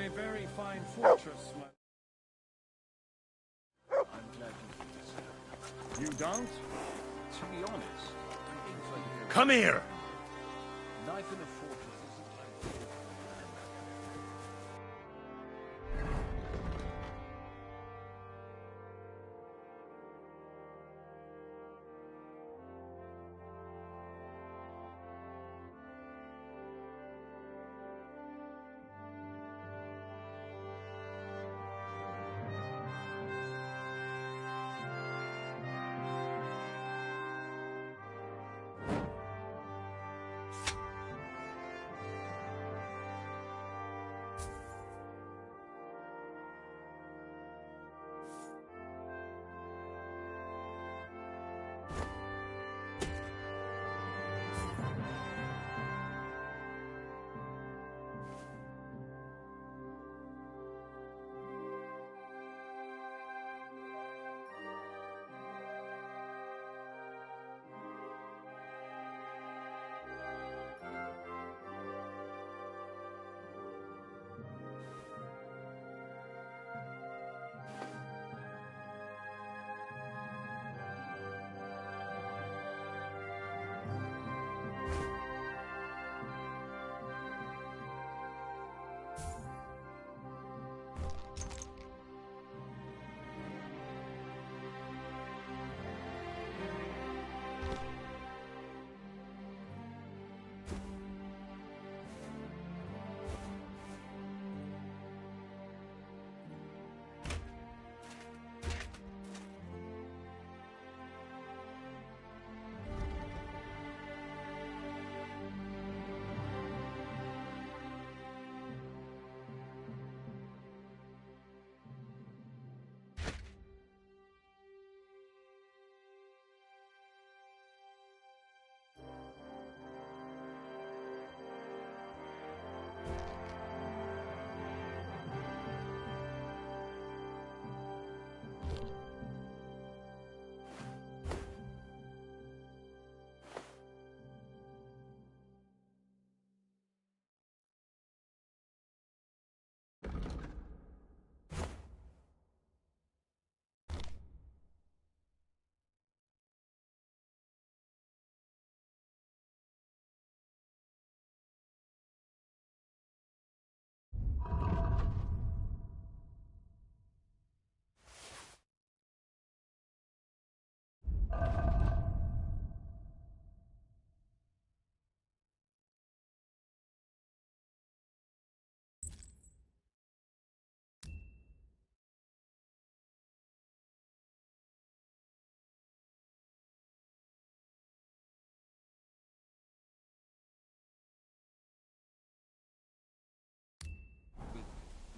a very fine fortress, my... I'm glad you did, sir. You don't? To be honest, I think like Come here! life in a fortress isn't like...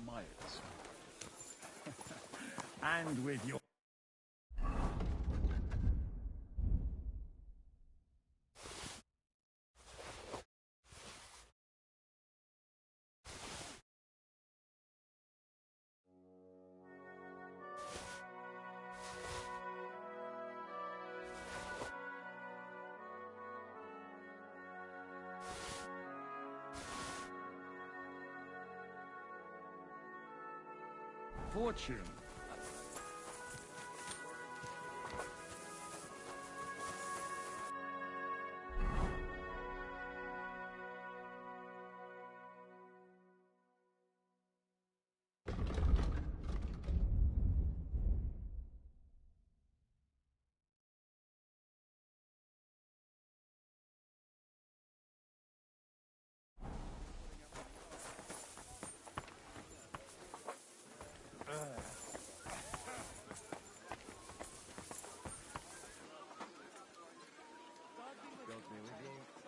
Myers. And with your... fortune.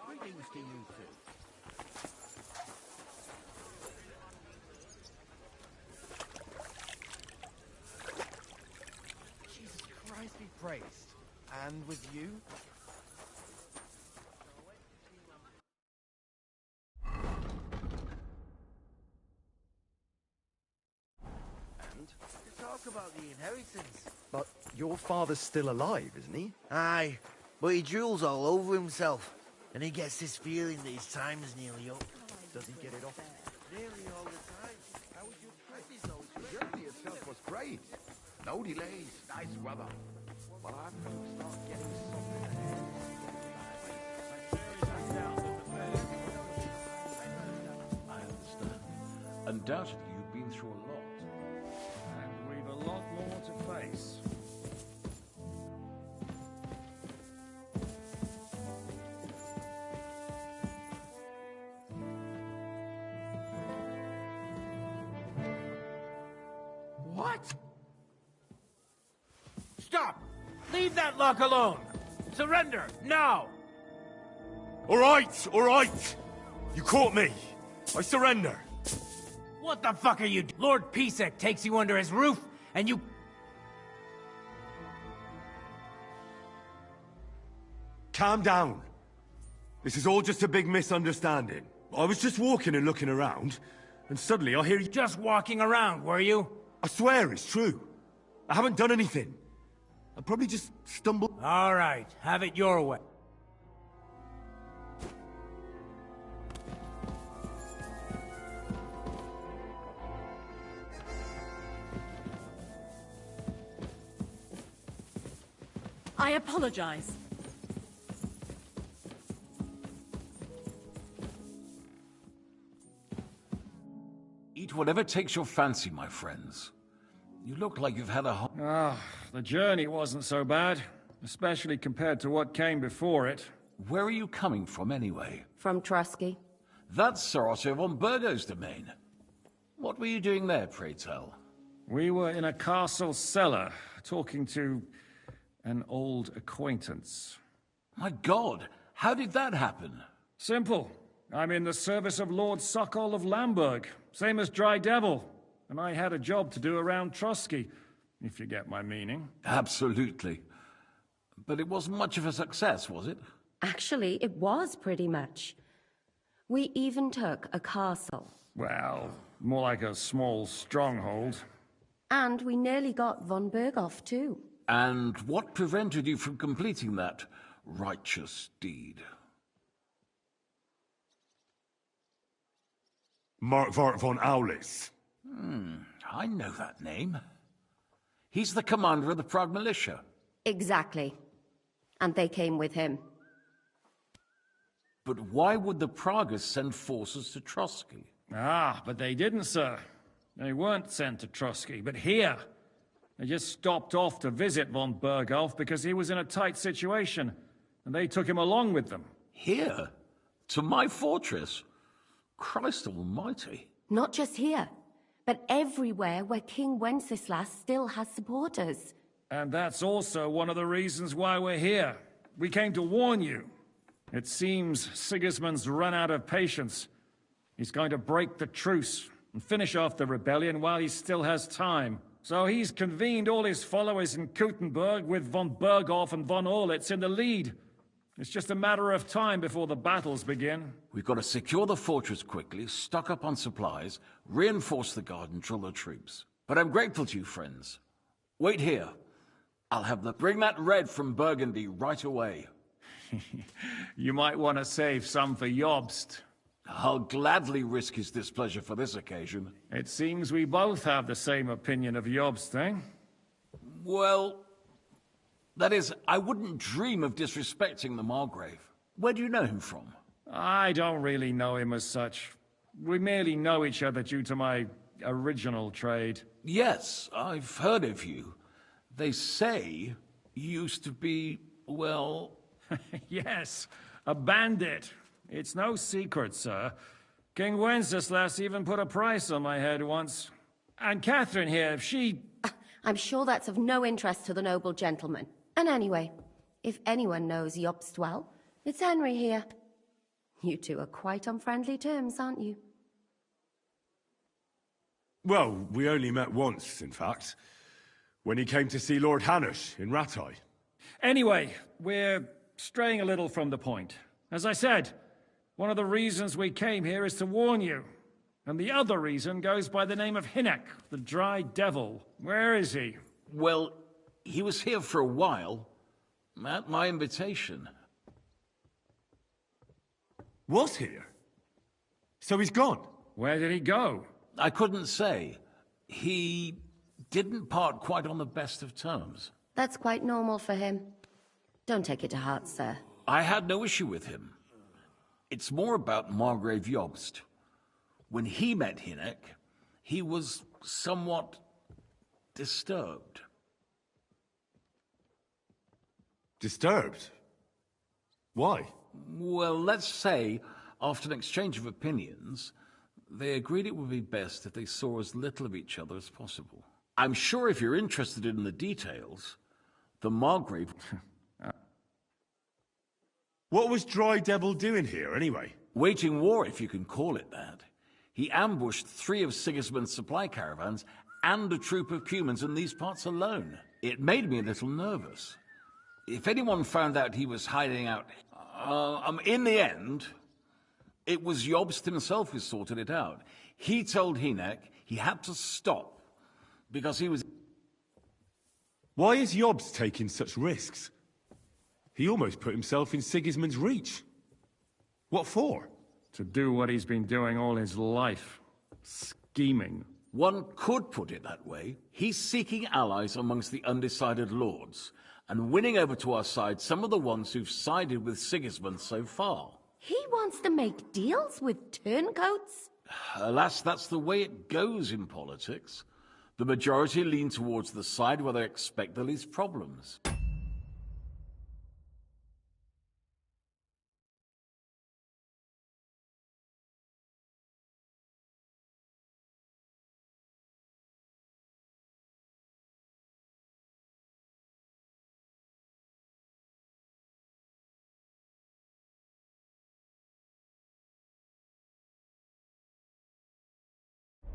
Greetings to you too. Jesus Christ be praised. And with you? And to talk about the inheritance. But your father's still alive, isn't he? Aye, but he drools all over himself, and he gets this feeling that his time is nearly up. Does he get it off? Nearly all the time. How would Great. No delays. Nice weather. But I'm going to start getting something ahead. I understand. Undoubtedly, you've been through a lot. And we've a lot more to face. What? Stop! Leave that lock alone! Surrender, now! All right! You caught me. I surrender. What the fuck are you d- Lord Pisek takes you under his roof, and you... Calm down. This is all just a big misunderstanding. I was just walking and looking around, and suddenly I hear you... Just walking around, were you? I swear it's true. I haven't done anything. I probably just stumbled... All right, have it your way. I apologize. Eat whatever takes your fancy, my friends. You look like you've had a hot... The journey wasn't so bad, especially compared to what came before it. Where are you coming from, anyway? From Trusky. That's Sir Otto von Burgo's domain. What were you doing there, pray tell? We were in a castle cellar, talking to an old acquaintance. My God, how did that happen? Simple. I'm in the service of Lord Sokol of Lamberg, same as Dry Devil, and I had a job to do around Trusky, if you get my meaning. Absolutely. But it wasn't much of a success, was it? Actually, it was pretty much. We even took a castle. Well, more like a small stronghold. And we nearly got von Berghoff, too. And what prevented you from completing that righteous deed? Markvart von Aulis. I know that name. He's the commander of the Prague militia. Exactly. And they came with him. But why would the Praguers send forces to Trusky? Ah, but they didn't, sir. They weren't sent to Trusky, but here. They just stopped off to visit von Berghoff because he was in a tight situation, and they took him along with them. Here? To my fortress? Christ almighty. Not just here, but everywhere where King Wenceslas still has supporters. And that's also one of the reasons why we're here. We came to warn you. It seems Sigismund's run out of patience. He's going to break the truce and finish off the rebellion while he still has time. So he's convened all his followers in Kuttenberg with von Berghoff and von Orlitz in the lead. It's just a matter of time before the battles begin. We've got to secure the fortress quickly, stock up on supplies, reinforce the guard and drill the troops. But I'm grateful to you, friends. Wait here. I'll have the... Bring that red from Burgundy right away. You might want to save some for Jobst. I'll gladly risk his displeasure for this occasion. It seems we both have the same opinion of Jobst, eh? Well, that is, I wouldn't dream of disrespecting the Margrave. Where do you know him from? I don't really know him as such. We merely know each other due to my original trade. Yes, I've heard of you. They say you used to be, well... Yes, a bandit. It's no secret, sir. King Wenceslas even put a price on my head once. And Catherine here, she... I'm sure that's of no interest to the noble gentleman. And anyway, if anyone knows Jobst well, it's Henry here. You two are quite on friendly terms, aren't you? Well, we only met once, in fact. When he came to see Lord Hanush in Rattay. Anyway, we're straying a little from the point. As I said, one of the reasons we came here is to warn you. And the other reason goes by the name of Hinnek, the Dry Devil. Where is he? Well, he was here for a while, at my invitation. Was here? So he's gone? Where did he go? I couldn't say. He didn't part quite on the best of terms. That's quite normal for him. Don't take it to heart, sir. I had no issue with him. It's more about Margrave Jobst. When he met Hynek, he was somewhat disturbed. Disturbed? Why? Well, let's say, after an exchange of opinions, they agreed it would be best if they saw as little of each other as possible. I'm sure if you're interested in the details, the Margrave... What was Dry Devil doing here, anyway? Waging war, if you can call it that. He ambushed 3 of Sigismund's supply caravans and a troop of humans in these parts alone. It made me a little nervous. If anyone found out he was hiding out... in the end, it was Jobst himself who sorted it out. He told Hynek he had to stop because he was... Why is Jobst taking such risks? He almost put himself in Sigismund's reach. What for? To do what he's been doing all his life. Scheming. One could put it that way. He's seeking allies amongst the undecided lords, and winning over to our side some of the ones who've sided with Sigismund so far. He wants to make deals with turncoats? Alas, that's the way it goes in politics. The majority lean towards the side where they expect the least problems.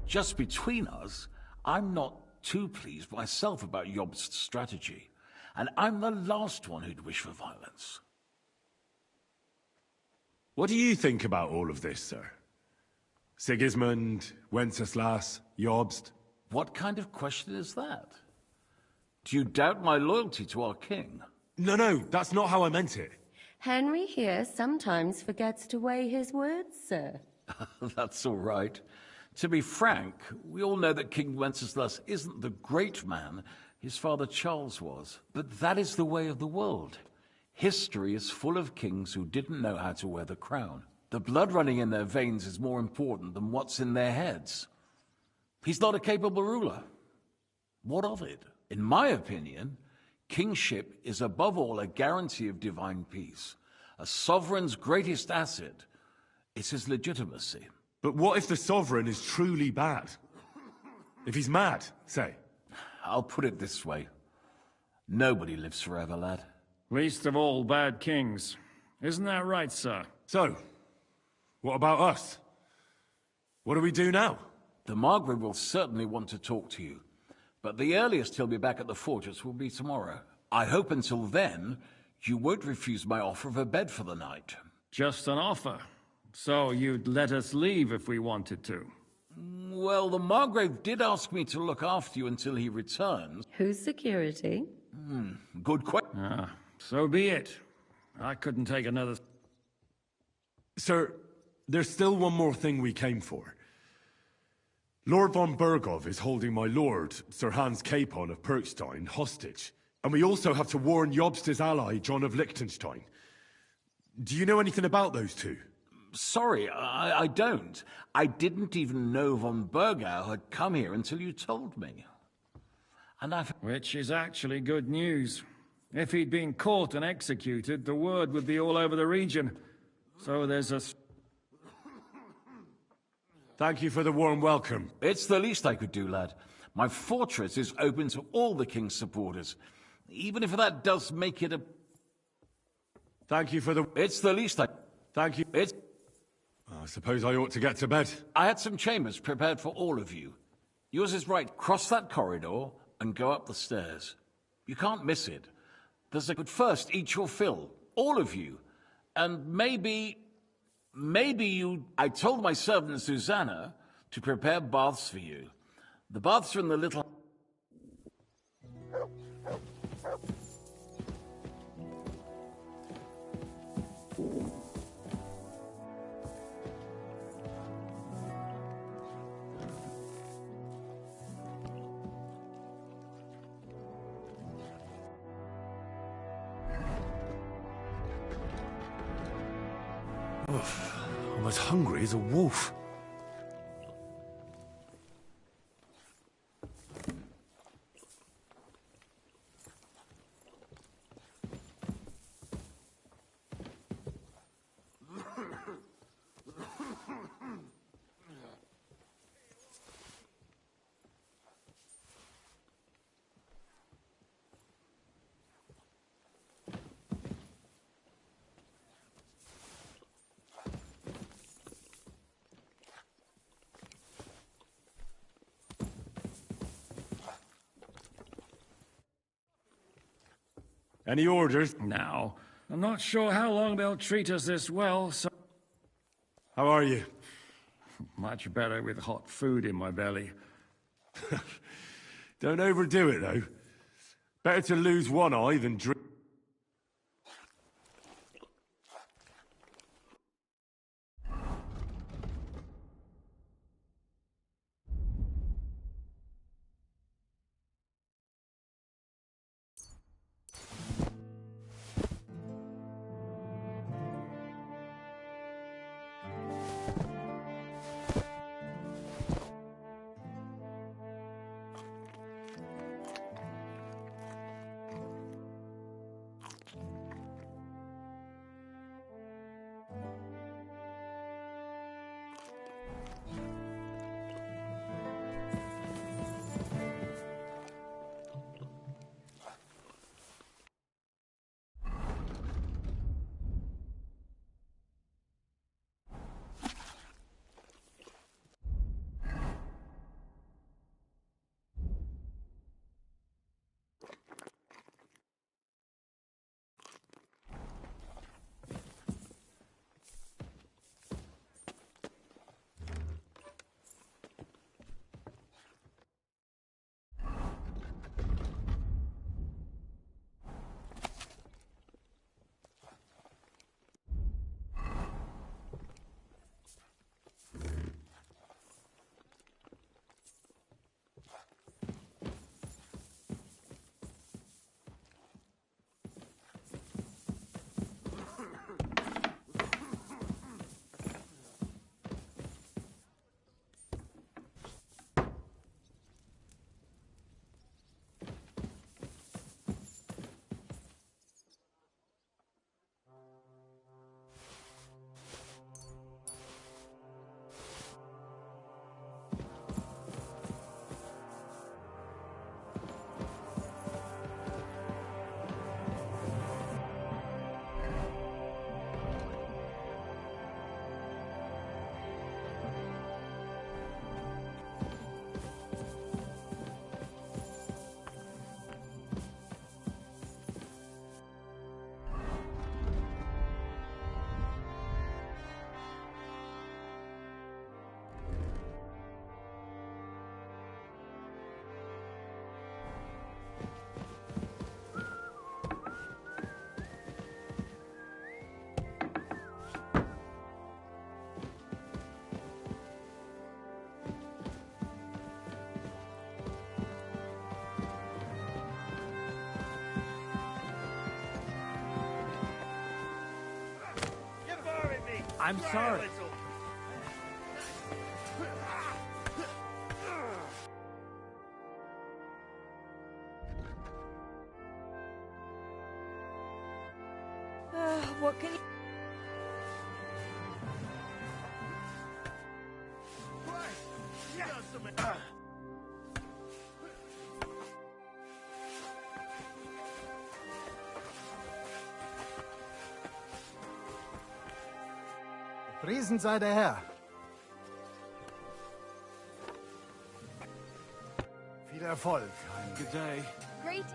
Just between us, I'm not too pleased myself about Jobst's strategy, and I'm the last one who'd wish for violence. What do you think about all of this, sir? Sigismund, Wenceslas, Jobst? What kind of question is that? Do you doubt my loyalty to our king? No, that's not how I meant it. Henry here sometimes forgets to weigh his words, sir. That's all right. To be frank, we all know that King Wenceslas isn't the great man his father Charles was. But that is the way of the world. History is full of kings who didn't know how to wear the crown. The blood running in their veins is more important than what's in their heads. He's not a capable ruler. What of it? In my opinion, kingship is above all a guarantee of divine peace. A sovereign's greatest asset is his legitimacy. But what if the sovereign is truly bad? If he's mad, say? I'll put it this way. Nobody lives forever, lad. Least of all bad kings. Isn't that right, sir? So, what about us? What do we do now? The Margrave will certainly want to talk to you, but the earliest he'll be back at the fortress will be tomorrow. I hope until then, you won't refuse my offer of a bed for the night. Just an offer. So you'd let us leave if we wanted to? Well, the Margrave did ask me to look after you until he returns. Who's security? Good question. So be it. I couldn't take another... Sir, there's still one more thing we came for. Lord von Bergov is holding my lord, Sir Hans Capon of Perkstein, hostage. And we also have to warn Jobst's ally, John of Liechtenstein. Do you know anything about those two? Sorry, I don't. I didn't even know von Bergau had come here until you told me. And Which is actually good news. If he'd been caught and executed, the word would be all over the region. So there's a... Thank you for the warm welcome. It's the least I could do, lad. My fortress is open to all the king's supporters, even if that does make it a... Thank you for the... It's the least I... Thank you. I suppose I ought to get to bed. I had some chambers prepared for all of you. Yours is right. Cross that corridor and go up the stairs. You can't miss it. But first, eat your fill. All of you. And maybe you... I told my servant Susanna to prepare baths for you. The baths are in the little... I'm as hungry as a wolf. Any orders? Now, I'm not sure how long they'll treat us this well, so... How are you? Much better with hot food in my belly. Don't overdo it, though. Better to lose one eye than drink. I'm sorry. What can you... Friesen sei der Herr. Viel Erfolg. Good day. Great.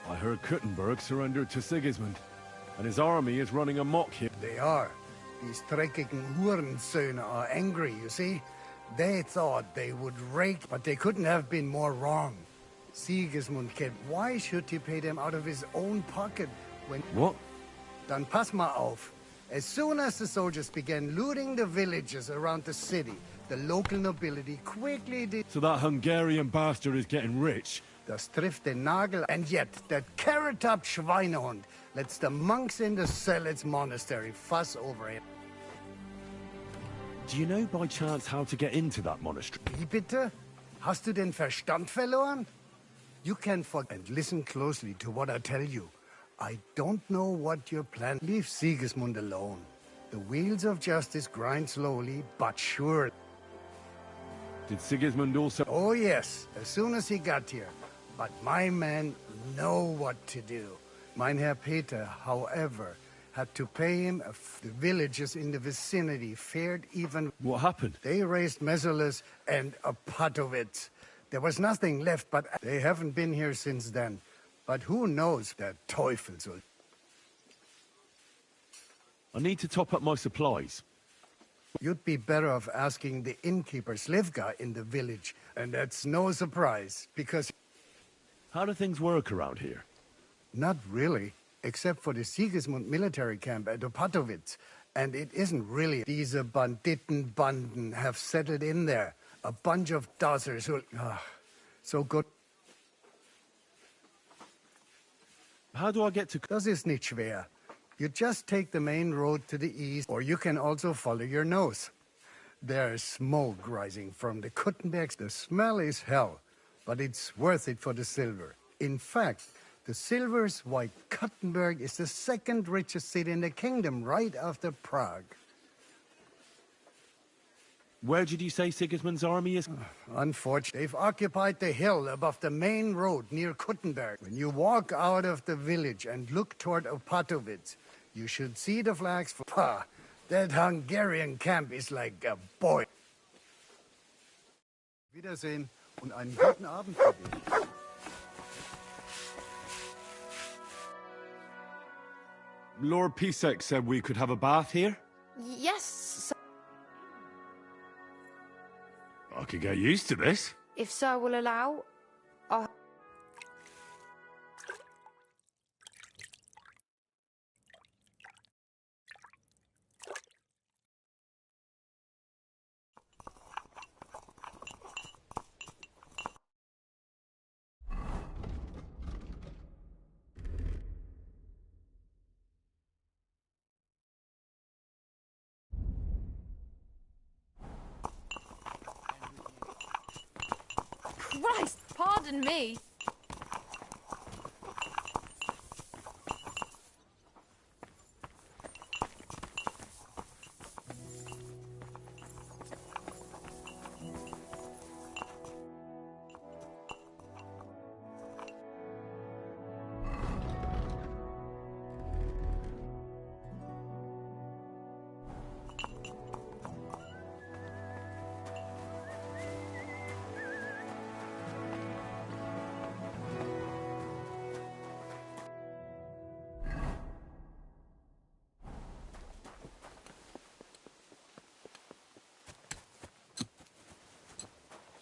I heard Kuttenberg surrendered to Sigismund, and his army is running amok here. They are. These dreckigen Hurensöhne are angry, you see? They thought they would rake, but they couldn't have been more wrong. Sigismund kept. Why should he pay them out of his own pocket when... What? Dann pass mal auf. As soon as the soldiers began looting the villages around the city, the local nobility quickly did... So that Hungarian bastard is getting rich, Das trifft den Nagel. And yet, that carrot-top Schweinehund lets the monks in the Zealots monastery fuss over him. Do you know by chance how to get into that monastery? Wie bitte? Hast du den Verstand verloren? You can and listen closely to what I tell you. I don't know what your plan. Leave Sigismund alone. The wheels of justice grind slowly, but surely. Did Sigismund also... Oh yes, as soon as he got here. But my men know what to do. Mein Herr Peter, however, had to pay him. The villagers in the vicinity fared even... What happened? They raised Mesolas and Opatowitz. There was nothing left, but they haven't been here since then. But who knows that Teufelsel... I need to top up my supplies. You'd be better off asking the innkeeper Slivka in the village. And that's no surprise, because... How do things work around here? Not really, except for the Sigismund military camp at Opatowitz. And it isn't really. These Banditenbanden have settled in there. A bunch of dossers who... so good. How do I get to... Das ist nicht schwer. You just take the main road to the east, or you can also follow your nose. There's smoke rising from the Kuttenbergs. The smell is hell, but it's worth it for the silver. In fact, the silver's why Kuttenberg is the second richest city in the kingdom, right after Prague. Where did you say Sigismund's army is? Unfortunately, they've occupied the hill above the main road near Kuttenberg. When you walk out of the village and look toward Opatowitz, you should see the flags for... Pah! That Hungarian camp is like a boy. Wiedersehen und einen guten Abend für dich. Lord Pisek said we could have a bath here? Yes, I could get used to this. if Sir will allow. Christ, pardon me.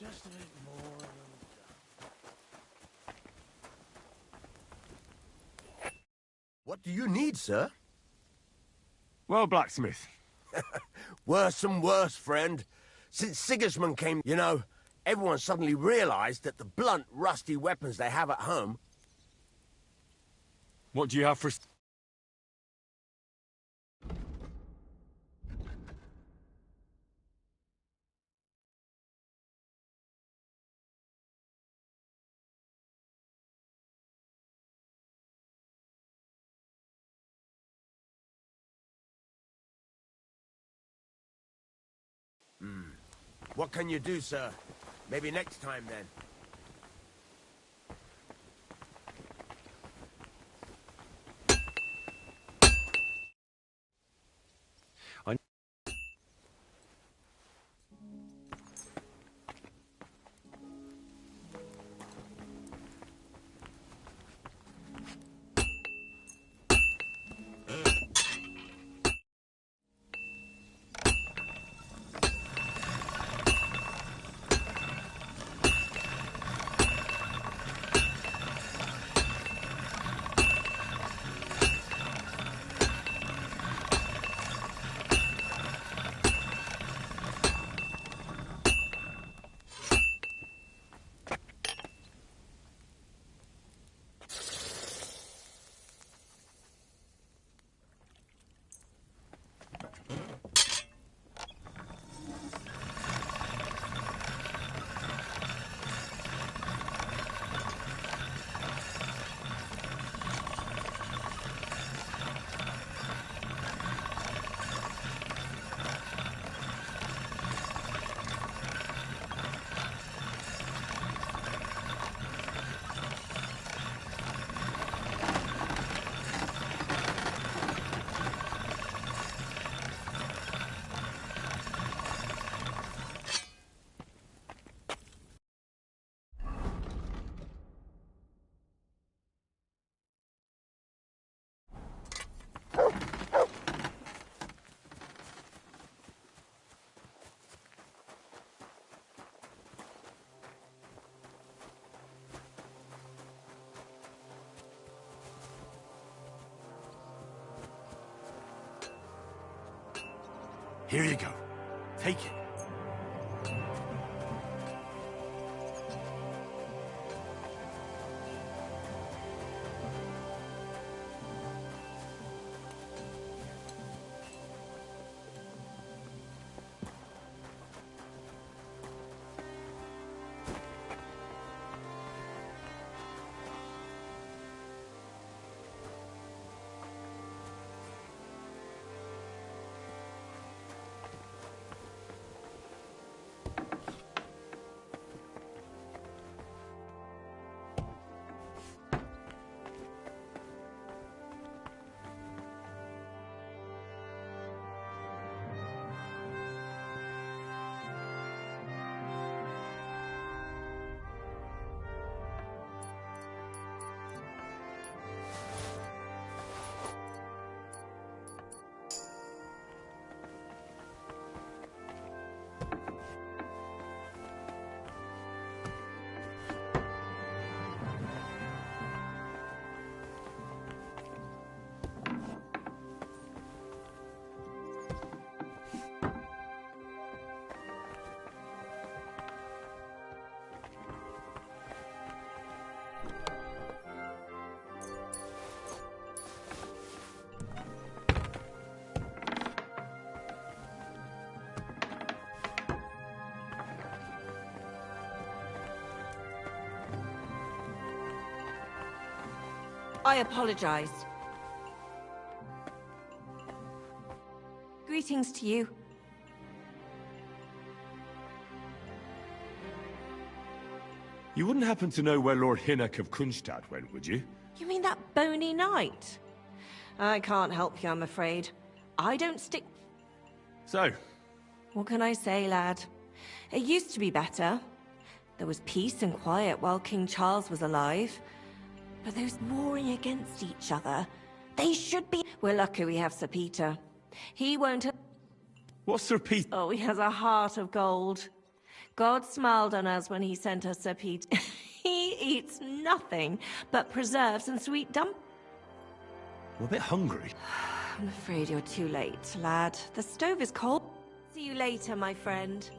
Just a bit more. What do you need, sir? Well, blacksmith. Worse and worse, friend. Since Sigismund came, you know, everyone suddenly realized that the blunt, rusty weapons they have at home... What do you have for... What can you do, sir? Maybe next time, then. Here you go. Take it. I apologize. Greetings to you. You wouldn't happen to know where Lord Hinnock of Kunstad went, would you? You mean that bony knight? I can't help you, I'm afraid. I don't stick... So, What can I say, lad? It used to be better. There was peace and quiet while King Charles was alive. But those warring against each other, they should be... We're lucky we have Sir Peter. He won't... what's Sir Peter? Oh, he has a heart of gold. God smiled on us when he sent us Sir Peter. He eats nothing but preserves and sweet dump. We're a bit hungry. I'm afraid you're too late, lad. The stove is cold. See you later, my friend.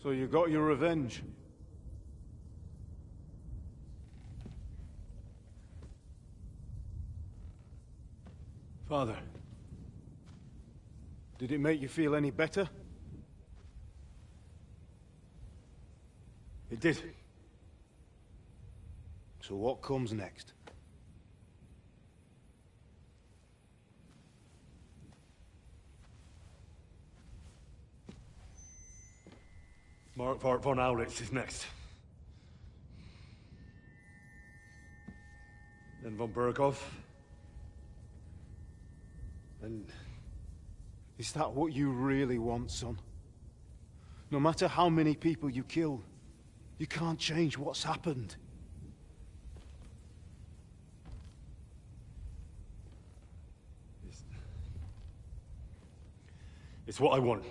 So you got your revenge? Father, did it make you feel any better? It did. So what comes next? Mark von Aulitz is next. Then von Berghoff. And is that what you really want, son? No matter how many people you kill, you can't change what's happened. It's what I want.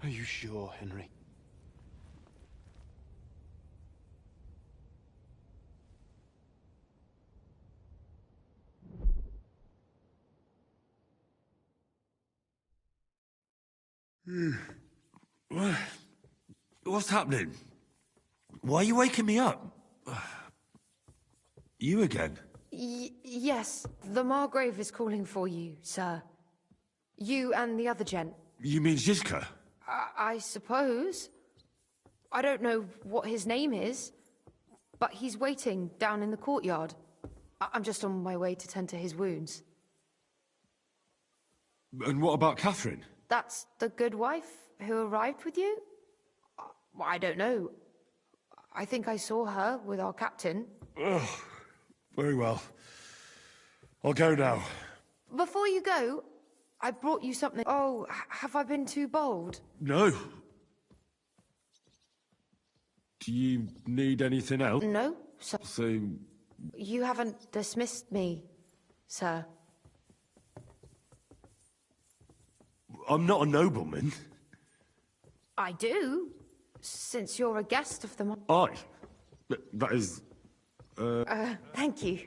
Are you sure, Henry? What's happening? Why are you waking me up? You again? Yes, the Margrave is calling for you, sir. You and the other gent. You mean Zizka? I suppose. I don't know what his name is, but he's waiting down in the courtyard. I'm just on my way to tend to his wounds. And what about Catherine? That's the good wife who arrived with you? I don't know. I think I saw her with our captain. Ugh. Very well. I'll go now. Before you go, I brought you something. Oh, have I been too bold? No. Do you need anything else? No, sir. So... You haven't dismissed me, sir. I'm not a nobleman. I do, since you're a guest of the... That is... Thank you.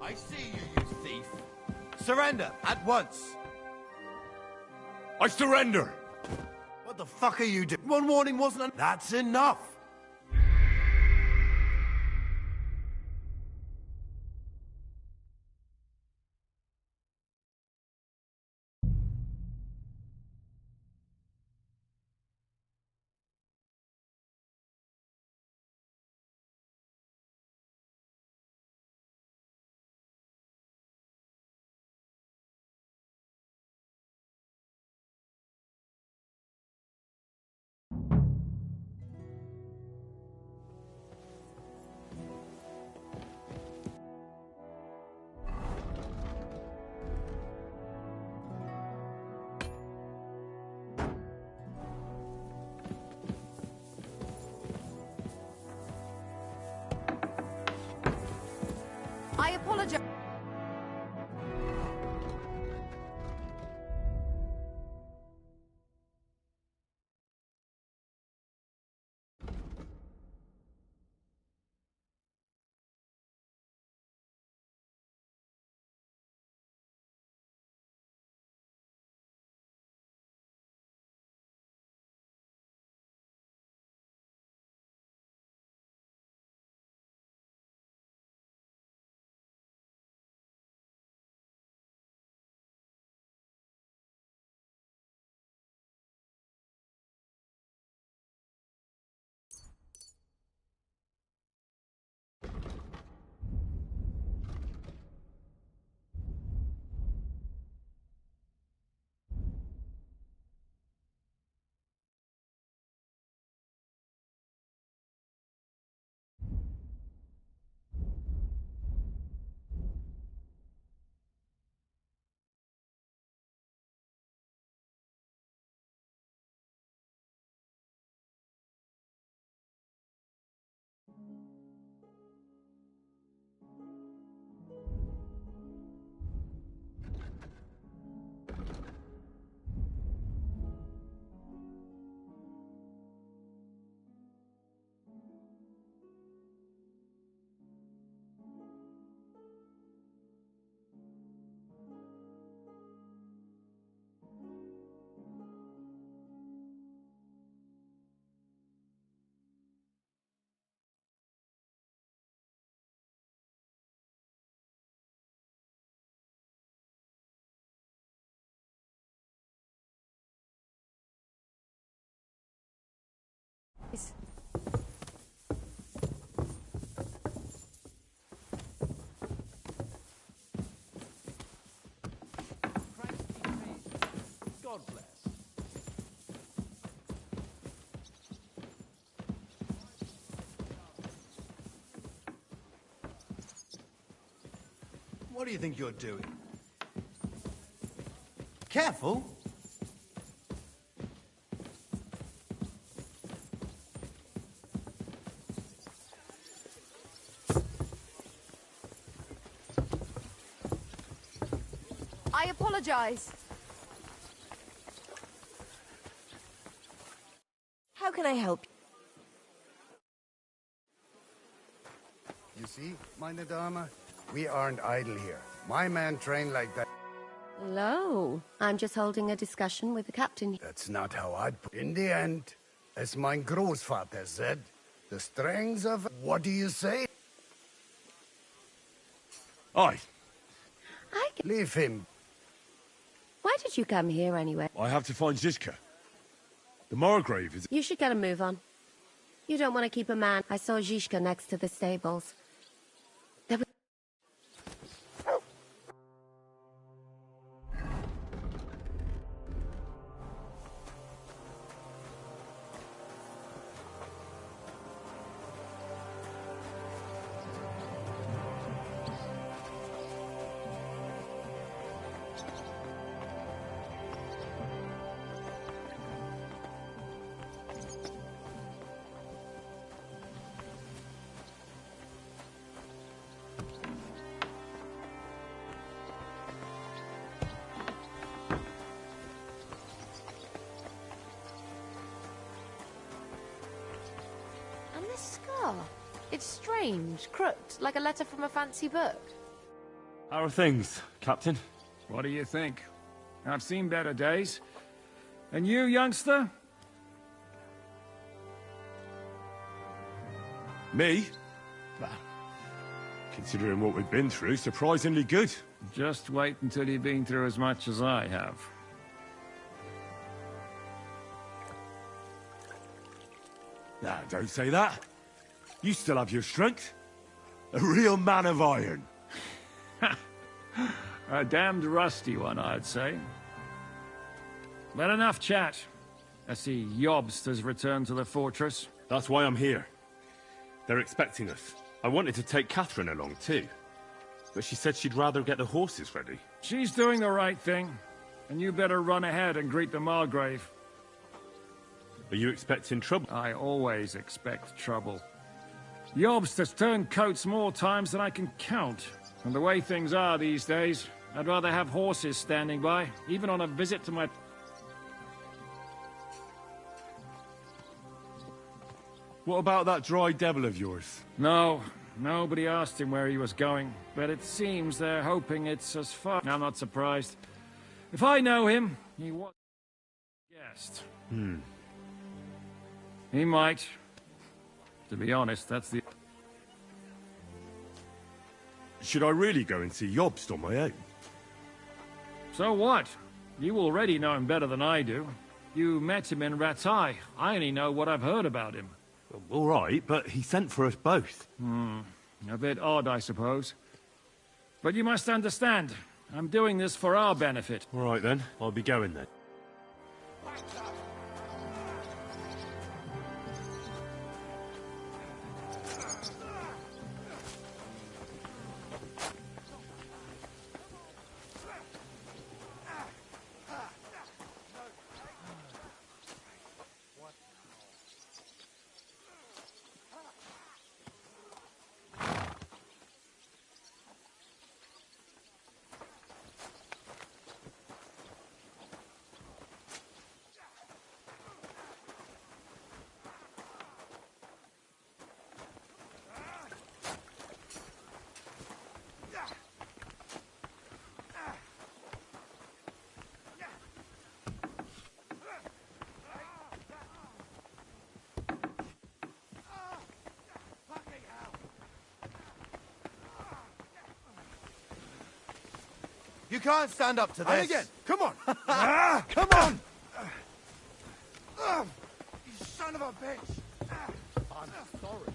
I see you, you thief. Surrender, at once. I surrender! What the fuck are you doing? One warning wasn't enough. That's enough! I apologize. God bless. What do you think you're doing? Careful! I apologize. How can I help you? You see, meine Dame, we aren't idle here. My man trained like that. Hello. I'm just holding a discussion with the captain. That's not how I'd put. In the end, as mein Großvater said, the strengths of... What do you say? Aye. Leave him. Why did you come here anyway? I have to find Zizka. The Margrave is... You should get a move on. You don't want to keep a man. I saw Zizka next to the stables. There was... And this scar? It's strange, crooked, like a letter from a fancy book. How are things, Captain? What do you think? I've seen better days. And you, youngster? Me? Well, considering what we've been through, surprisingly good. Just wait until you've been through as much as I have. Nah, don't say that. You still have your strength. A real man of iron. A damned rusty one, I'd say. But enough chat. I see Jobst has returned to the fortress. That's why I'm here. They're expecting us. I wanted to take Catherine along too, but she said she'd rather get the horses ready. She's doing the right thing, and you better run ahead and greet the Margrave. Are you expecting trouble? I always expect trouble. Jobst has turned coats more times than I can count. And the way things are these days, I'd rather have horses standing by, even on a visit to my... What about that dry devil of yours? No, nobody asked him where he was going, but it seems they're hoping it's as far... I'm not surprised. If I know him, he was... guessed. He might. To be honest, that's the... Should I really go and see Jobst on my own? So what? You already know him better than I do. You met him in Ratai. I only know what I've heard about him. Well, all right, but he sent for us both. A bit odd, I suppose. But you must understand, I'm doing this for our benefit. All right then, I'll be going then. You can't stand up to this. And again, come on. Come on. You son of a bitch. I'm sorry.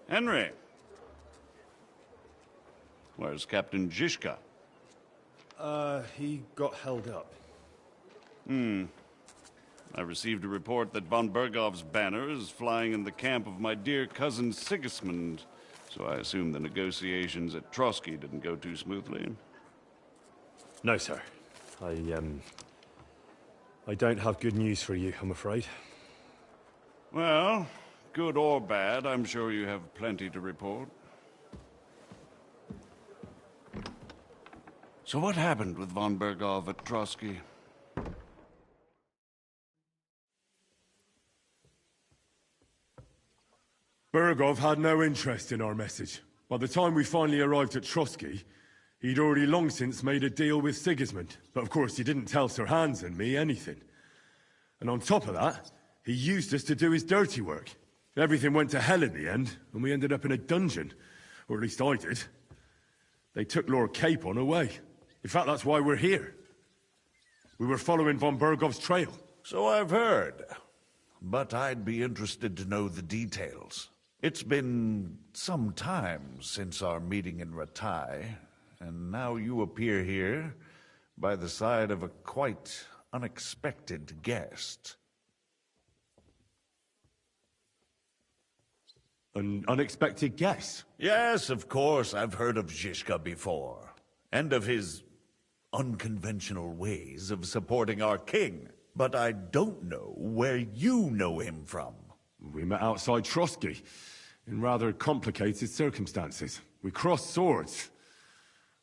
Henry. Where's Captain Zizka? He got held up. I received a report that von Bergov's banner is flying in the camp of my dear cousin Sigismund, so I assume the negotiations at Trotsky didn't go too smoothly. No, sir. I don't have good news for you, I'm afraid. Well, good or bad, I'm sure you have plenty to report. So what happened with von Berghoff at Trotsky? Berghoff had no interest in our message. By the time we finally arrived at Trotsky, he'd already long since made a deal with Sigismund. But of course he didn't tell Sir Hans and me anything. And on top of that, he used us to do his dirty work. Everything went to hell in the end, and we ended up in a dungeon. Or at least I did. They took Lord Capon away. In fact, that's why we're here. We were following von Berghoff's trail. So I've heard. But I'd be interested to know the details. It's been some time since our meeting in Ratai, and now you appear here by the side of a quite unexpected guest. An unexpected guest? Yes, of course, I've heard of Zizka before, and of his unconventional ways of supporting our king. But I don't know where you know him from. We met outside Trotsky, in rather complicated circumstances. We crossed swords.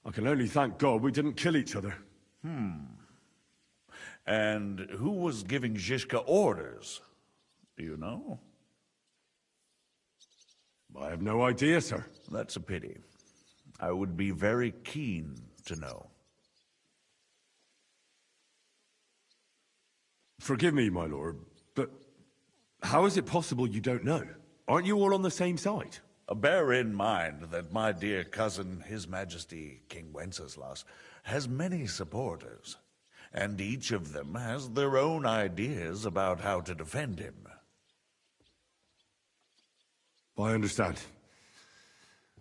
I can only thank God we didn't kill each other. And who was giving Zizka orders? Do you know? I have no idea, sir. That's a pity. I would be very keen to know. Forgive me, my lord, but how is it possible you don't know? Aren't you all on the same side? Bear in mind that my dear cousin, His Majesty King Wenceslas, has many supporters, and each of them has their own ideas about how to defend him. I understand.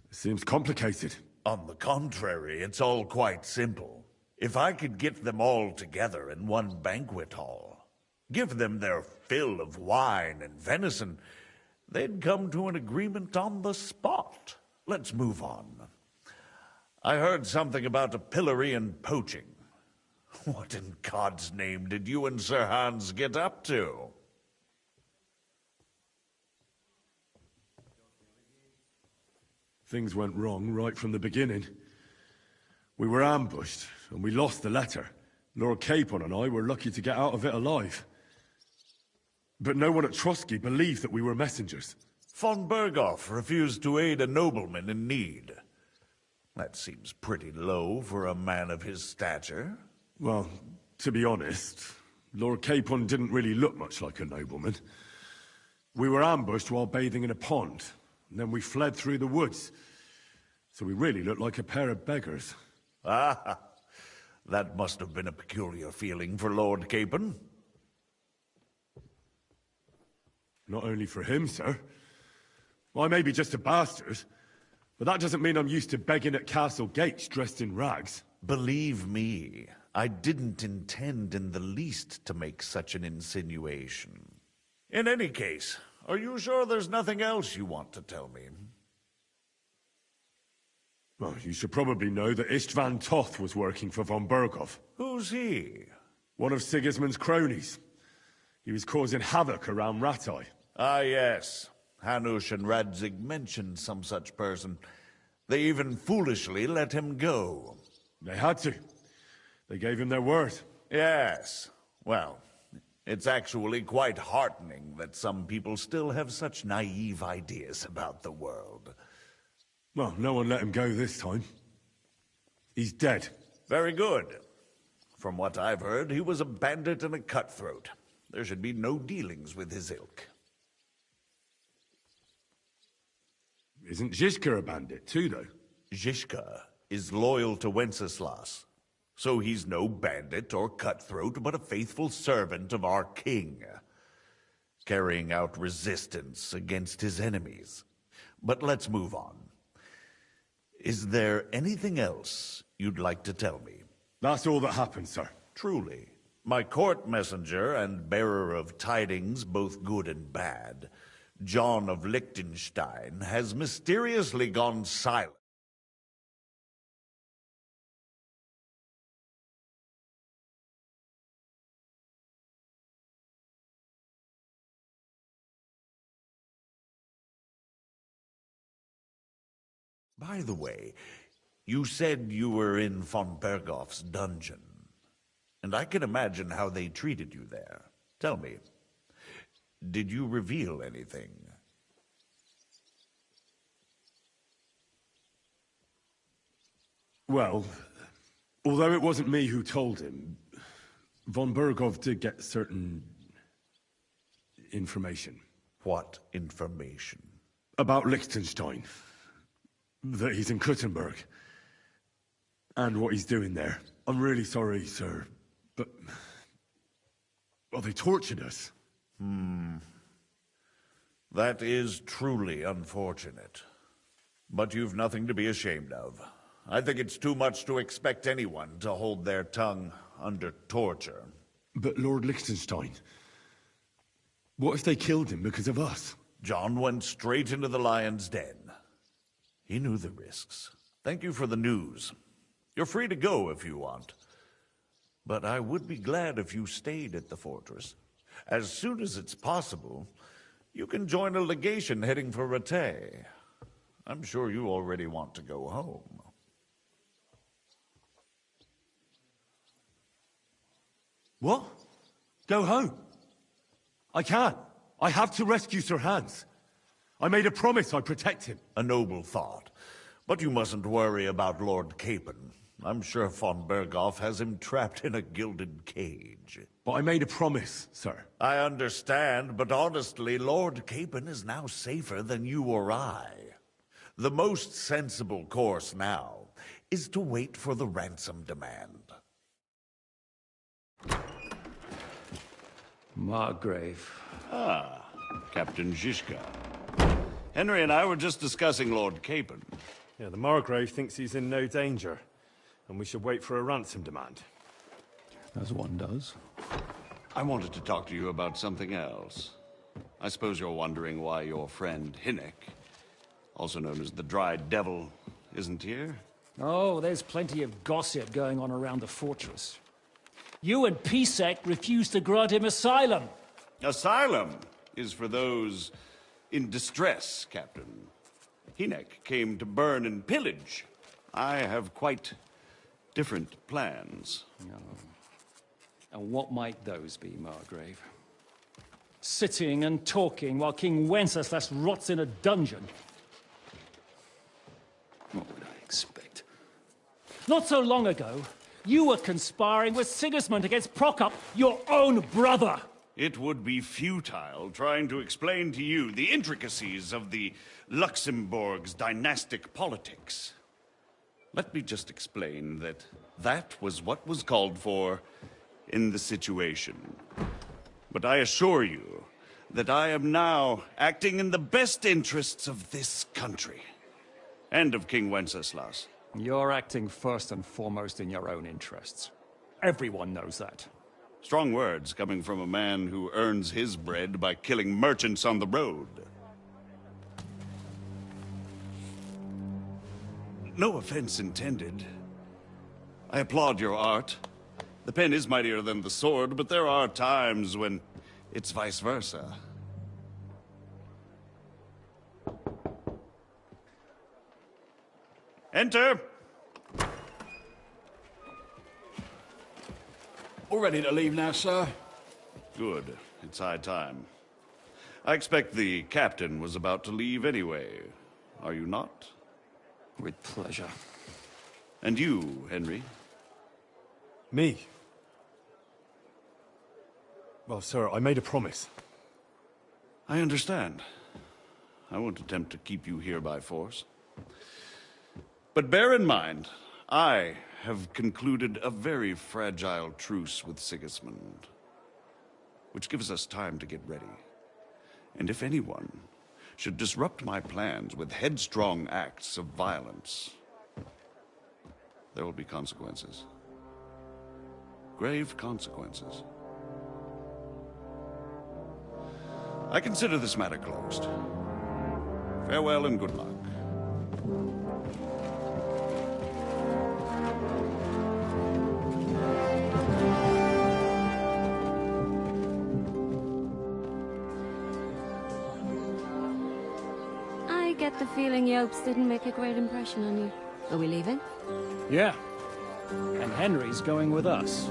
It seems complicated. On the contrary, it's all quite simple. If I could get them all together in one banquet hall, give them their fill of wine and venison, they'd come to an agreement on the spot. Let's move on. I heard something about a pillory and poaching. What in God's name did you and Sir Hans get up to? Things went wrong right from the beginning. We were ambushed, and we lost the letter. Lord Capon and I were lucky to get out of it alive. But no one at Trotsky believed that we were messengers. Von Berghoff refused to aid a nobleman in need. That seems pretty low for a man of his stature. Well, to be honest, Lord Capon didn't really look much like a nobleman. We were ambushed while bathing in a pond, and then we fled through the woods. So we really looked like a pair of beggars. Ah, that must have been a peculiar feeling for Lord Capon. Not only for him, sir. I may be just a bastard, but that doesn't mean I'm used to begging at castle gates dressed in rags. Believe me, I didn't intend in the least to make such an insinuation. In any case, are you sure there's nothing else you want to tell me? Well, you should probably know that Istvan Toth was working for von Berghoff. Who's he? One of Sigismund's cronies. He was causing havoc around Ratai. Ah, yes. Hanush and Radzig mentioned some such person. They even foolishly let him go. They had to. They gave him their word. Yes. Well, it's actually quite heartening that some people still have such naive ideas about the world. Well, no one let him go this time. He's dead. Very good. From what I've heard, he was a bandit and a cutthroat. There should be no dealings with his ilk. Isn't Zizka a bandit too, though? Zizka is loyal to Wenceslas. So he's no bandit or cutthroat, but a faithful servant of our king, carrying out resistance against his enemies. But let's move on. Is there anything else you'd like to tell me? That's all that happened, sir. Truly. My court messenger and bearer of tidings, both good and bad, John of Liechtenstein, has mysteriously gone silent. By the way, you said you were in von Bergoff's dungeon, and I can imagine how they treated you there. Tell me, did you reveal anything? Well, although it wasn't me who told him, von Berghoff did get certain information. What information? About Liechtenstein. That he's in Kuttenberg. And what he's doing there. I'm really sorry, sir, but... well, they tortured us. That is truly unfortunate. But you've nothing to be ashamed of. I think it's too much to expect anyone to hold their tongue under torture. But Lord Liechtenstein... what if they killed him because of us? John went straight into the lion's den. He knew the risks. Thank you for the news. You're free to go if you want. But I would be glad if you stayed at the fortress. As soon as it's possible, you can join a legation heading for Rattay. I'm sure you already want to go home. What? Go home? I can't. I have to rescue Sir Hans. I made a promise I'd protect him. A noble thought. But you mustn't worry about Lord Capon. I'm sure von Berghoff has him trapped in a gilded cage. But I made a promise, sir. I understand, but honestly, Lord Capon is now safer than you or I. The most sensible course now is to wait for the ransom demand. Margrave. Ah, Captain Zizka. Henry and I were just discussing Lord Capon. Yeah, the Margrave thinks he's in no danger, and we should wait for a ransom demand. As one does. I wanted to talk to you about something else. I suppose you're wondering why your friend Hinnek, also known as the Dried Devil, isn't here? Oh, there's plenty of gossip going on around the fortress. You and Pisek refused to grant him asylum. Asylum is for those in distress, Captain. Hinnek came to burn and pillage. I have quite different plans. Oh. And what might those be, Margrave? Sitting and talking while King Wenceslas rots in a dungeon. What would I expect? Not so long ago, you were conspiring with Sigismund against Prokop, your own brother. It would be futile trying to explain to you the intricacies of the Luxembourg's dynastic politics. Let me just explain that that was what was called for in the situation. But I assure you that I am now acting in the best interests of this country and of King Wenceslas. You're acting first and foremost in your own interests. Everyone knows that. Strong words coming from a man who earns his bread by killing merchants on the road. No offense intended. I applaud your art. The pen is mightier than the sword, but there are times when it's vice versa. Enter! All ready to leave now, sir? Good. It's high time. I expect the captain was about to leave anyway. Are you not? With pleasure. And you, Henry? Me? Well, sir, I made a promise. I understand. I won't attempt to keep you here by force. But bear in mind, I have concluded a very fragile truce with Sigismund, which gives us time to get ready. And if anyone should disrupt my plans with headstrong acts of violence, there will be consequences. Grave consequences. I consider this matter closed. Farewell and good luck. get the feeling Yopes didn't make a great impression on you. Are we leaving? Yeah. And Henry's going with us.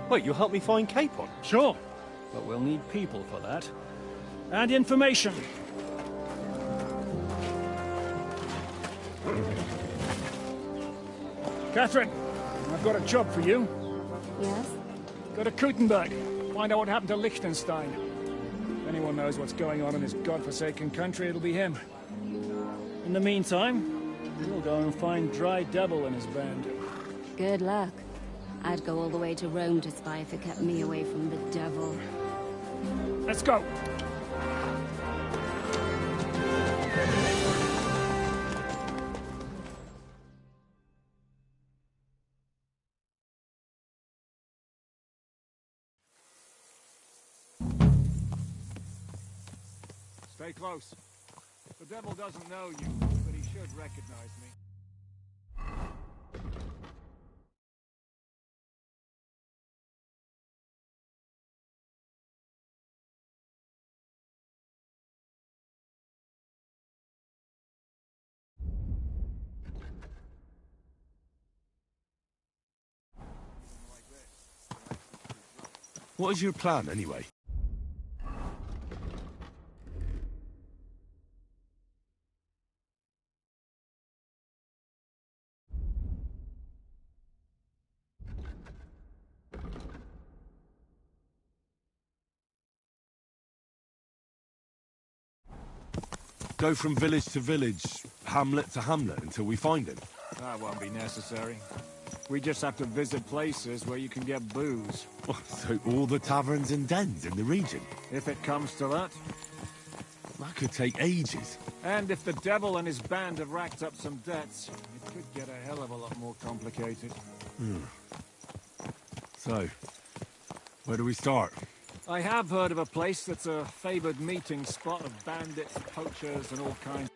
Wait, you'll help me find Capon? Sure. But we'll need people for that. And information. Catherine, I've got a job for you. Yes? Go to Kuttenberg. Find out what happened to Liechtenstein. If anyone knows what's going on in this godforsaken country, it'll be him. In the meantime, we'll go and find Dry Devil and his band. Good luck. I'd go all the way to Rome to spy if it kept me away from the devil. Let's go! Stay close. The devil doesn't know you, but he should recognize me. What is your plan, anyway? Go from village to village, hamlet to hamlet, until we find him? That won't be necessary. We just have to visit places where you can get booze. Oh, so all the taverns and dens in the region? If it comes to that. That could take ages. And if the devil and his band have racked up some debts, it could get a hell of a lot more complicated. So, where do we start? I have heard of a place that's a favored meeting spot of bandits, poachers, and all kinds.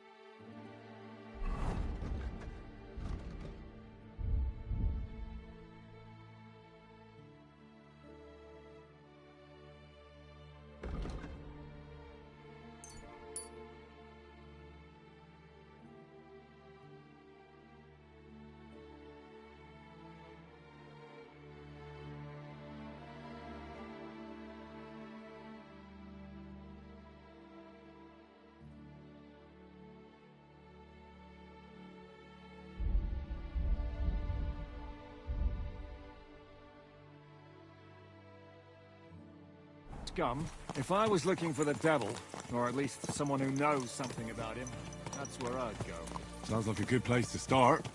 Scum, if I was looking for the devil, or at least someone who knows something about him, that's where I'd go. Sounds like a good place to start.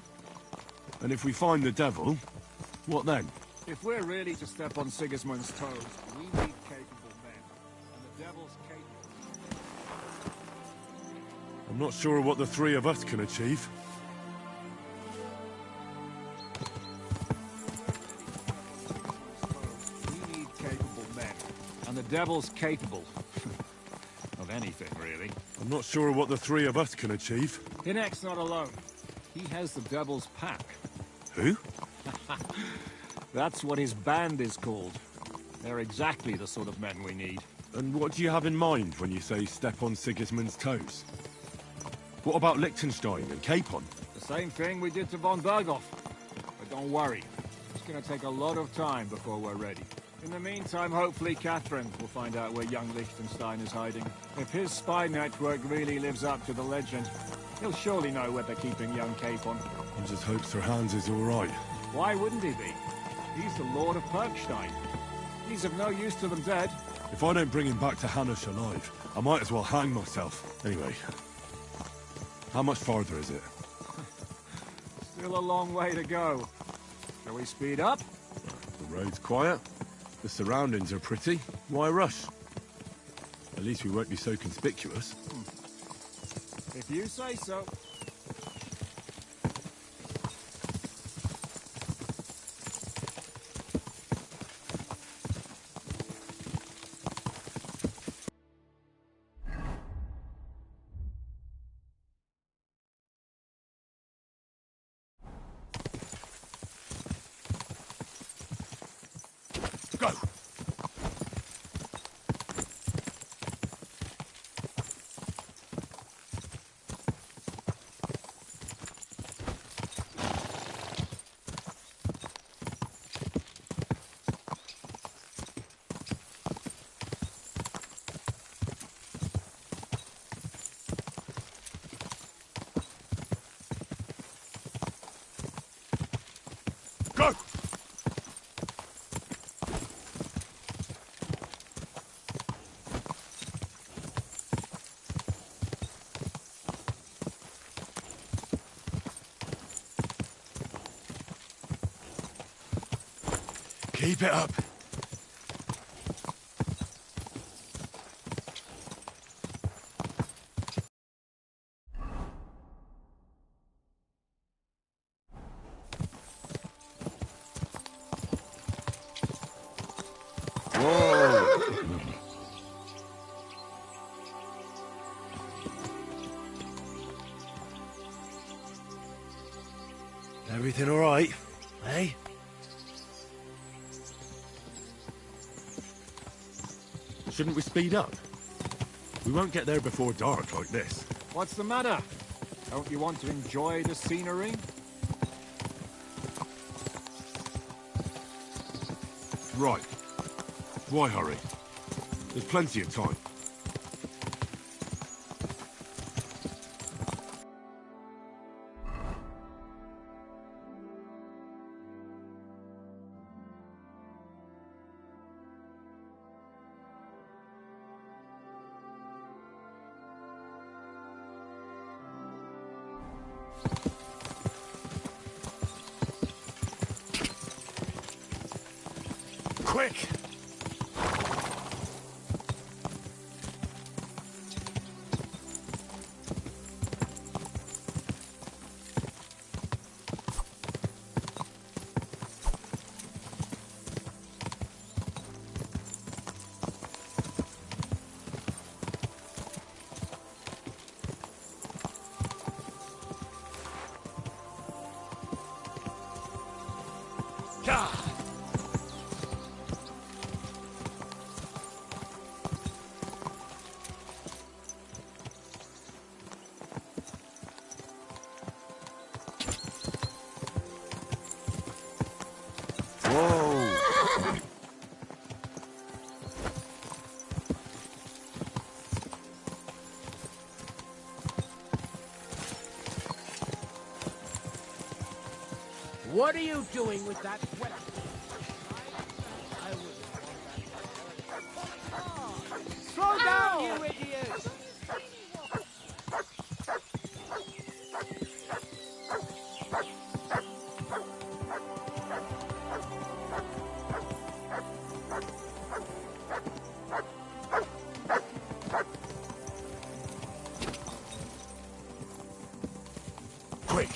And if we find the devil, what then? If we're really to step on Sigismund's toes, we need capable men. And the devil's capable. I'm not sure what the three of us can achieve. We need capable men. And the devil's capable. Of anything, really. I'm not sure what the three of us can achieve. Hinek's not alone. He has the devil's pack. Who? That's what his band is called. They're exactly the sort of men we need. And what do you have in mind when you say step on Sigismund's toes? What about Liechtenstein and Capon? The same thing we did to von Berghoff. But don't worry. It's gonna take a lot of time before we're ready. In the meantime, hopefully Catherine will find out where young Liechtenstein is hiding. If his spy network really lives up to the legend, he'll surely know where they're keeping young Capon. I just hope Sir Hans is all right. Why wouldn't he be? He's the Lord of Perkstein. He's of no use to them dead. If I don't bring him back to Hanush alive, I might as well hang myself. Anyway, how much farther is it? Still a long way to go. Shall we speed up? The road's quiet. The surroundings are pretty. Why rush? At least we won't be so conspicuous. If you say so. Go! Keep it up. Everything all right, eh? Shouldn't we speed up? We won't get there before dark like this. What's the matter? Don't you want to enjoy the scenery? Right. Why hurry? There's plenty of time. Quick! What are you doing with that weapon? Slow down, you idiot! Quick!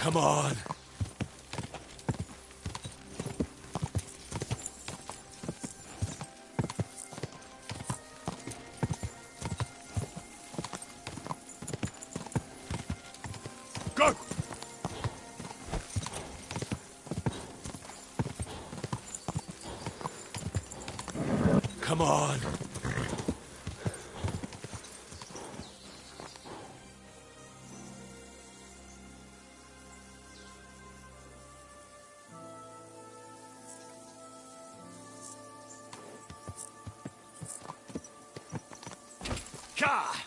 Come on. Go! Come on. Ka!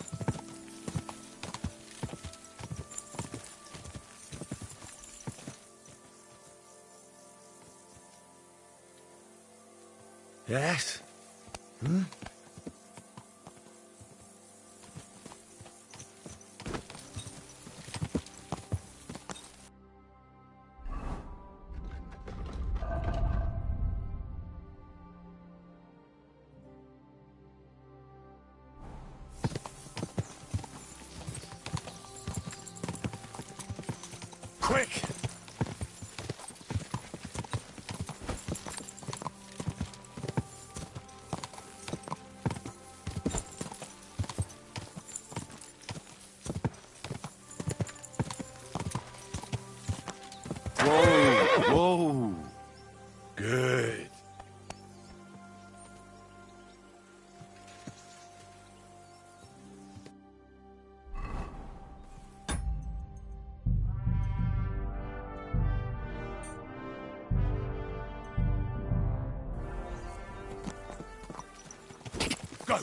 Yes? Hmm? Quick! Whoa, whoa. Good. Go!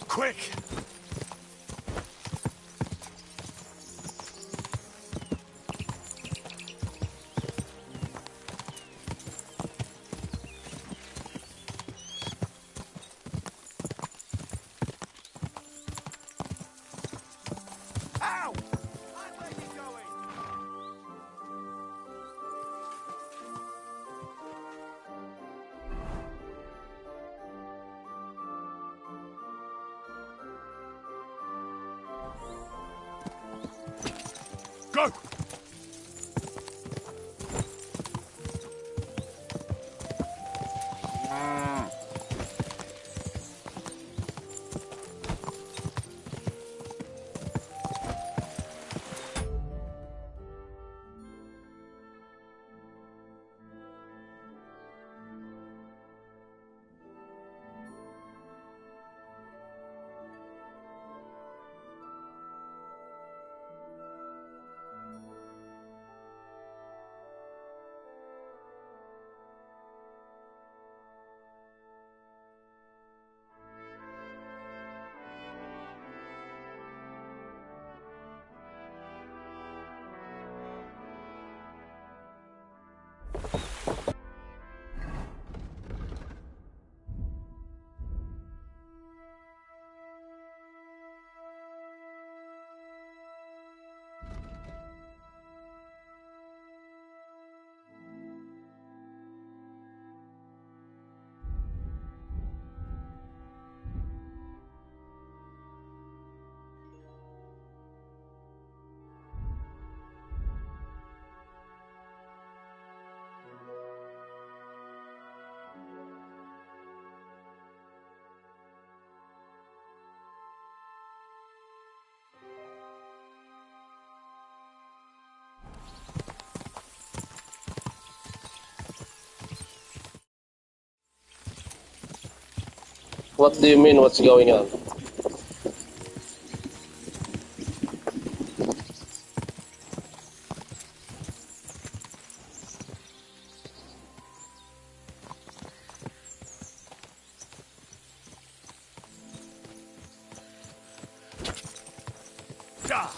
Quick! Ow! Where are you going? Go! What do you mean, what's going on? Die!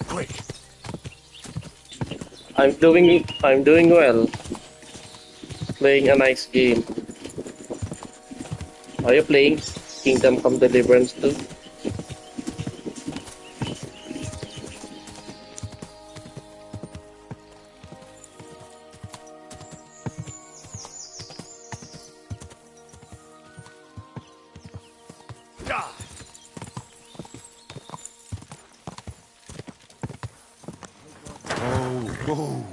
Quick! I'm doing well. Playing a nice game. Are you playing Kingdom Come Deliverance too? Die! Oh, whoa.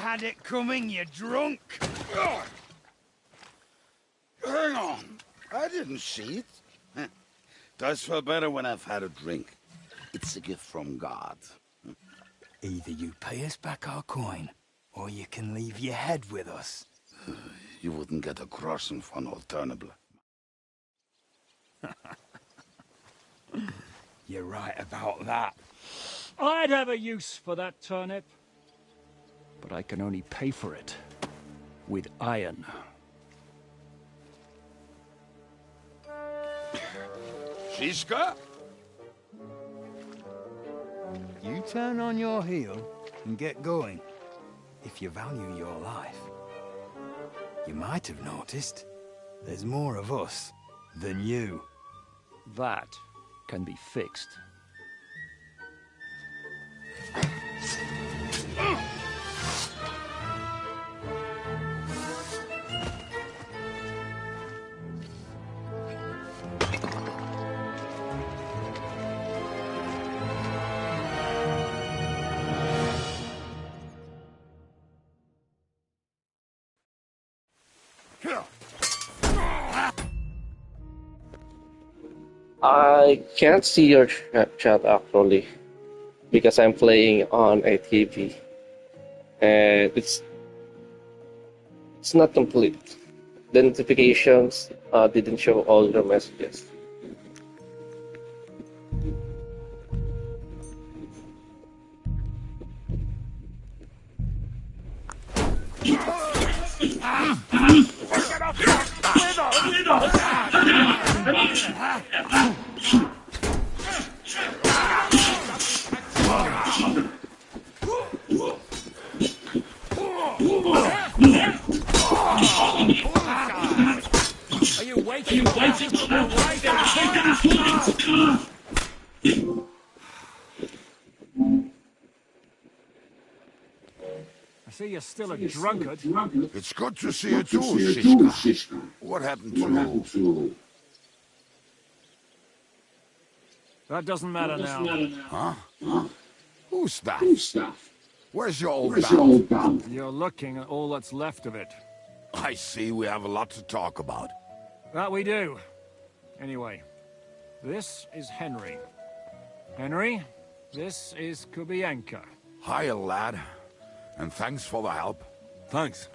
had it coming, you drunk. Ugh. Hang on. I didn't see it. Does feel better when I've had a drink. It's a gift from God. Either you pay us back our coin, or you can leave your head with us. You wouldn't get a crossing for no turnable. You're right about that. I'd have a use for that turnip. But I can only pay for it with iron. Shiska? You turn on your heel and get going. If you value your life. You might have noticed there's more of us than you. That can be fixed. I can't see your chat actually because I'm playing on a TV and it's not complete. The notifications didn't show all the messages. Are you waiting for I see you're still a drunkard. It's good to see you too, Shishka. What happened to... That doesn't matter now. Huh? Who's that? Where's your old pal? You're looking at all that's left of it. I see we have a lot to talk about. That we do. Anyway, this is Henry. Henry, this is Kubienka. Hiya, lad. And thanks for the help. Thanks.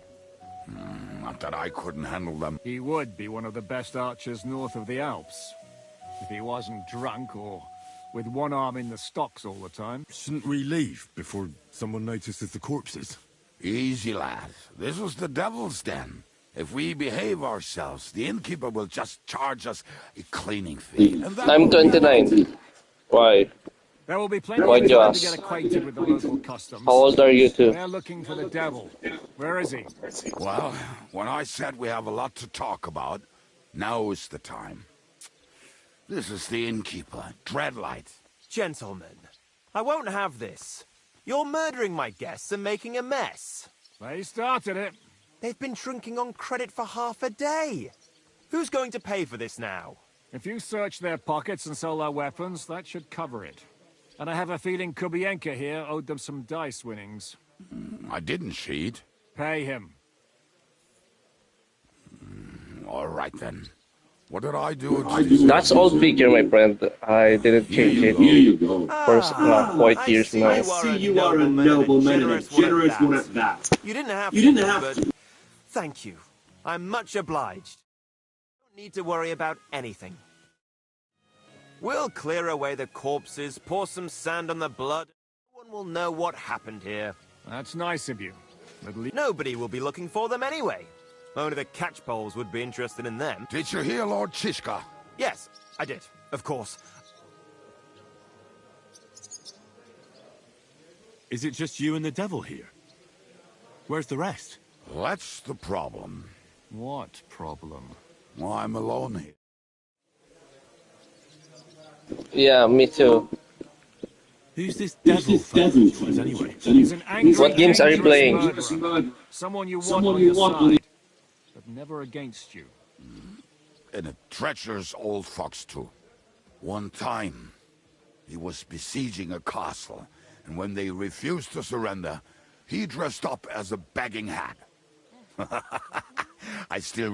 Not that I couldn't handle them. He would be one of the best archers north of the Alps. If he wasn't drunk or with one arm in the stocks all the time. Shouldn't we leave before someone notices the corpses? Easy, lad. This was the devil's den. If we behave ourselves, the innkeeper will just charge us a cleaning fee. And that I'm 29. Why? There will be plenty Why of do you time to ask? get acquainted with the local customs. How old are you two? They're looking for the devil. Where is he? Well, when I said we have a lot to talk about, now is the time. This is the innkeeper, Dreadlight. Gentlemen, I won't have this. You're murdering my guests and making a mess. They started it. They've been drinking on credit for half a day. Who's going to pay for this now? If you search their pockets and sell their weapons, that should cover it. And I have a feeling Kubienka here owed them some dice winnings. I didn't cheat. Pay him. All right, then. What did I do? That's old figure, my friend. I didn't change it. Here you go. For quite years now. I see you are a nobleman and a generous one at that. You didn't have to. Thank you. I'm much obliged. Don't need to worry about anything. We'll clear away the corpses, pour some sand on the blood. No one will know what happened here. That's nice of you. Nobody will be looking for them anyway. Only the catchpoles would be interested in them. Did you hear Lord Chishka? Yes, I did. Of course. Is it just you and the devil here? Where's the rest? That's the problem. What problem? Well, I'm alone here. Yeah, me too. Who's this devil fellow anyway? He's an angry, What games are you playing? murderer. Someone you want on your side, but never against you. And a treacherous old fox, too. One time, he was besieging a castle, and when they refused to surrender, He dressed up as a begging hag.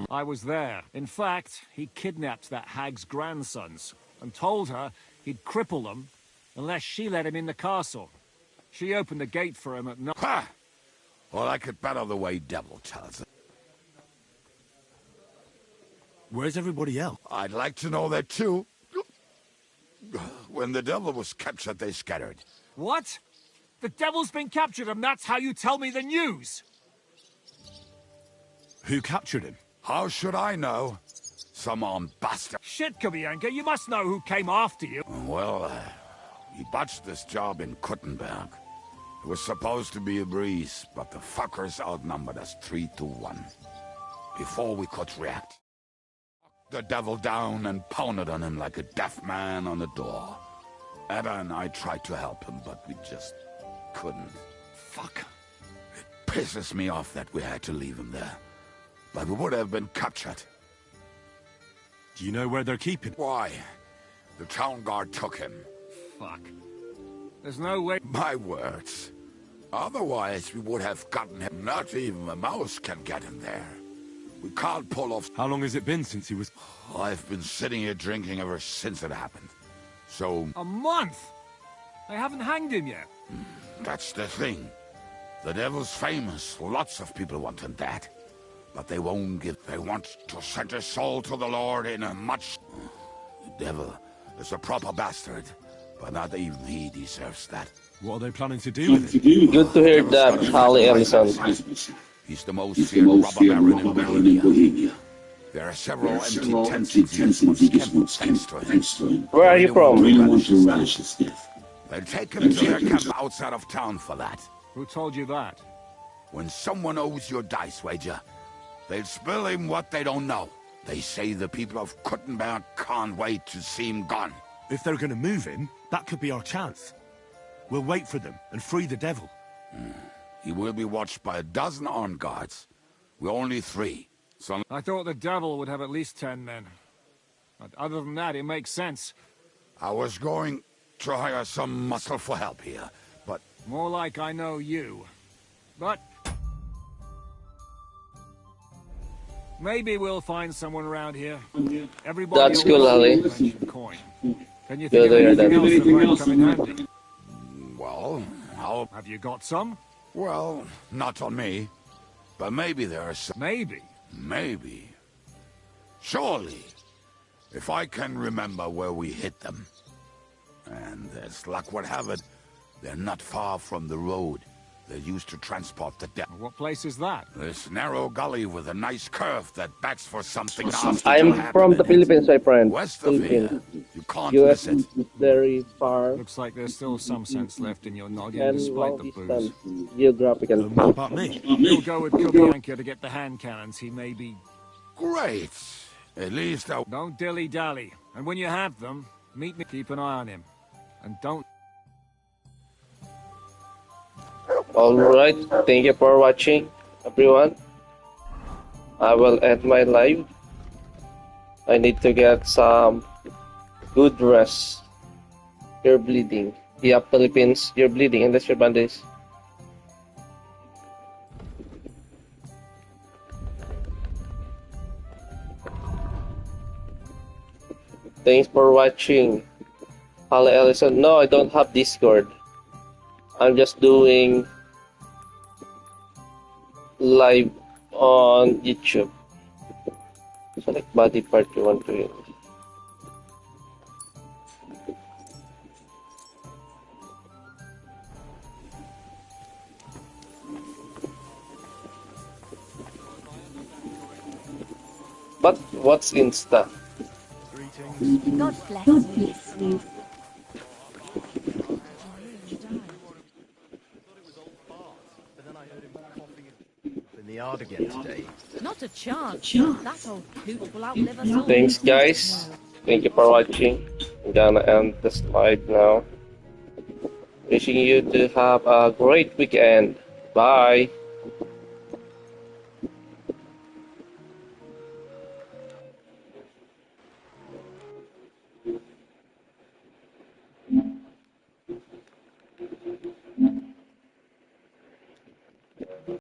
I was there. In fact, he kidnapped that hag's grandsons and told her he'd cripple them unless she let him in the castle. She opened the gate for him at night. Ha! Well, I could better the way Devil tells it. Where's everybody else? I'd like to know that too. When the devil was captured, they scattered. What? The devil's been captured and that's how you tell me the news? Who captured him? How should I know? Some armed bastard. Shit, Kabianka, you must know who came after you. Well, he botched this job in Kuttenberg. It was supposed to be a breeze, but the fuckers outnumbered us 3-1. Before we could react, the devil down and pounded on him like a deaf man on a door. Ada and I tried to help him, but we just couldn't. Fuck. It pisses me off that we had to leave him there. But we would have been captured. Do you know where they're keeping? Why? The town guard took him. Fuck. There's no way... My words. Otherwise, we would have gotten him. Not even a mouse can get him there. We can't pull off... How long has it been since he was... I've been sitting here drinking ever since it happened. So... A month? They haven't hanged him yet. That's the thing. The devil's famous. Lots of people want him dead. But they won't give... They want to send his soul to the Lord in a much... The devil is a proper bastard. But not even he deserves that. What are they planning to do with it? Good to hear that, Harley Ellison. He's the most feared robber baron in Bohemia. There are several empty tents in Sigismund's camp thanks to him. Where are you from? They'll take him to their camp outside of town for that. Who told you that? When someone owes your dice wager, they'll spill him what they don't know. They say the people of Kuttenberg can't wait to see him gone. If they're gonna move him, that could be our chance. We'll wait for them and free the devil. He will be watched by a dozen armed guards. We're only 3. So I thought the devil would have at least 10 men. But other than that, it makes sense. I was going to hire some muscle for help here, but... More like I know you. But... maybe we'll find someone around here. Everybody... That's cool, Ali. Coin. Can you think of anything else that might come in handy? Well, how... Have you got some? Well, not on me. But maybe there are some... Maybe? Maybe. Surely. If I can remember where we hit them. And as luck would have it, they're not far from the road they used to transport the devil. What place is that? This narrow gully with a nice curve that backs for something I'm from the Philippines, my friend. West of here, you can't US miss it. is very far. Looks like there's still some sense left in your noggin And despite long the booze. distance, geographical. What about me? You'll go with Kubianka to get the hand cannons. He may be... Great. At least I... Don't dilly-dally. And when you have them, meet me. Keep an eye on him. And don't... Alright, thank you for watching, everyone. I will end my live. I need to get some good rest. You're bleeding. Yeah, Philippines, you're bleeding unless you're bandaged. Thanks for watching. Harley Ellison. No, I don't have Discord. I'm just doing live on YouTube. Select body part you want to use. But what's Insta? God bless you. In the yard again today. Not a chance. That old coot will outlive us all. Thanks, guys. Thank you for watching. I'm gonna end this live now. Wishing you to have a great weekend. Bye.